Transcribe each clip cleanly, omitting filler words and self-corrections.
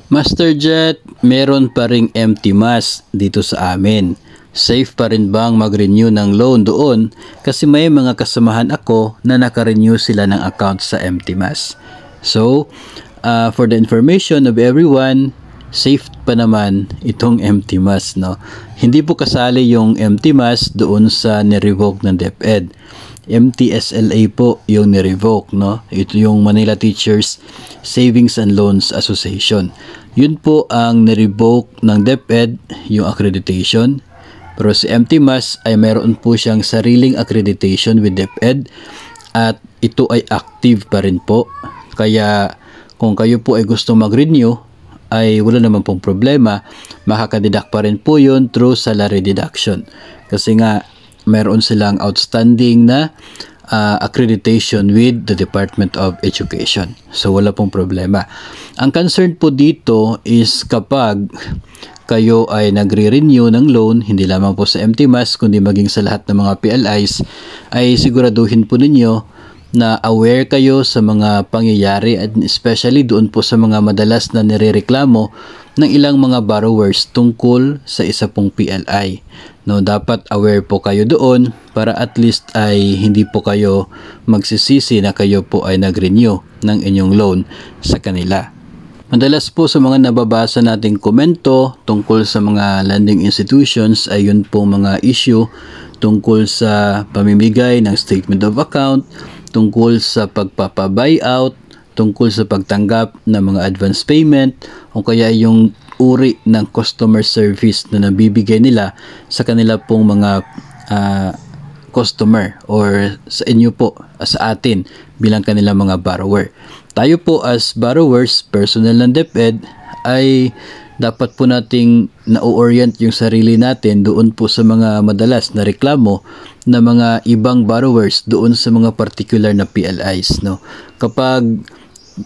MasterJet, meron pa ring empty mass dito sa amin. Safe pa rin bang mag-renew ng loan doon? Kasi may mga kasamahan ako na naka-renew sila ng account sa empty mass. So, for the information of everyone, safe pa naman itong empty mass, no? Hindi po kasali yung empty mass doon sa nirevoke ng DepEd. MTSLA po yung nirevoke, no? Ito yung Manila Teachers Savings and Loans Association. Yun po ang nirevoke ng DepEd, yung accreditation. Pero si empty mass ay meron po siyang sariling accreditation with DepEd at ito ay active pa rin po. Kaya kung kayo po ay gusto mag-renew, ay wala naman pong problema, makakadidak pa rin po yun through salary deduction. Kasi nga, meron silang outstanding na accreditation with the Department of Education. So, wala pong problema. Ang concern po dito is kapag kayo ay nagre-renew ng loan, hindi lamang po sa empty mass, kundi maging sa lahat ng mga PLIs, ay siguraduhin po ninyo na aware kayo sa mga pangyayari at especially doon po sa mga madalas na nirereklamo ng ilang mga borrowers tungkol sa isa pong PLI. No, dapat aware po kayo doon para at least ay hindi po kayo magsisisi na kayo po ay nag-renew ng inyong loan sa kanila. Madalas po sa mga nababasa nating komento tungkol sa mga lending institutions ay yun po mga issue tungkol sa pamimigay ng statement of account, tungkol sa pagpapa-buyout, tungkol sa pagtanggap ng mga advance payment o kaya yung uri ng customer service na nabibigay nila sa kanila pong mga customer or sa inyo po, sa atin bilang kanila mga borrower. Tayo po as borrowers, personnel ng DepEd ay dapat po nating na-orient yung sarili natin doon po sa mga madalas na reklamo na mga ibang borrowers doon sa mga particular na PLIs, no? Kapag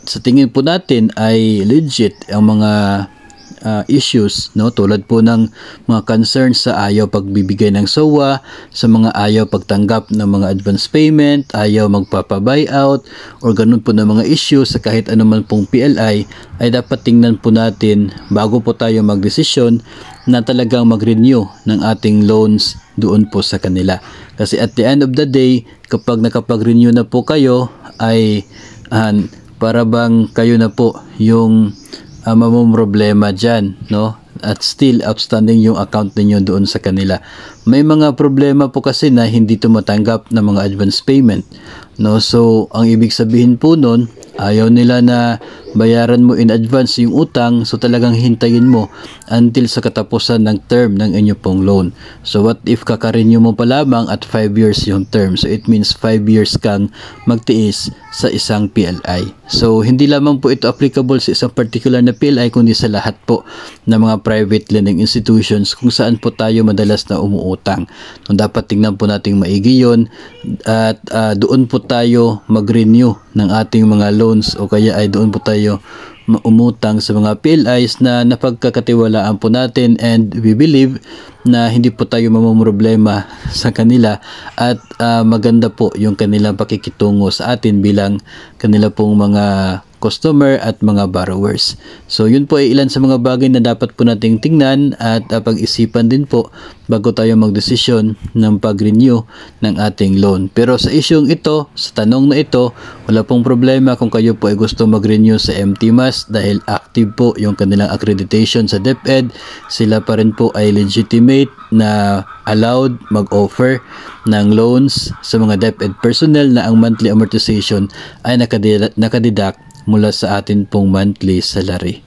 sa tingin po natin ay legit ang mga issues, no, tulad po ng mga concerns sa ayaw pagbibigay ng SOA, sa mga ayaw pagtanggap ng mga advance payment, ayaw magpapa-buyout or ganun po ng mga issues sa kahit anuman pong PLI, ay dapat tingnan po natin bago po tayo magdesisyon na talagang mag-renew ng ating loans doon po sa kanila. Kasi at the end of the day, kapag nakapag-renew na po kayo ay para bang kayo na po yung mamumroblema dyan, no? At still outstanding yung account ninyo doon sa kanila. May mga problema po kasi na hindi tumatanggap ng mga advance payment, no? So ang ibig sabihin po nun, ayaw nila na bayaran mo in advance yung utang, so talagang hintayin mo until sa katapusan ng term ng inyo pong loan. So what if kakarenew mo pa lamang at 5 years yung term? So it means 5 years kang magtiis sa isang PLI. So hindi lamang po ito applicable sa isang particular na PLI, kundi sa lahat po ng mga private lending institutions kung saan po tayo madalas na umuutang. So, dapat tingnan po nating maigi yun at doon po tayo mag-renew ng ating mga loans o kaya ay doon po tayo umutang sa mga PLIs na napagkakatiwalaan po natin, and we believe na hindi po tayo mamumroblema sa kanila at maganda po yung kanilang pakikitungo sa atin bilang kanila pong mga customer at mga borrowers. So yun po ay ilan sa mga bagay na dapat po nating tingnan at pag-isipan din po bago tayo magdesisyon ng pag-renew ng ating loan. Pero sa isyong ito, sa tanong na ito, wala pong problema kung kayo po ay gusto mag-renew sa MTMAS dahil active po yung kanilang accreditation sa DepEd. Sila pa rin po ay legitimate na allowed mag-offer ng loans sa mga DepEd personnel na ang monthly amortization ay nakadeduct mula sa atin pong monthly salary.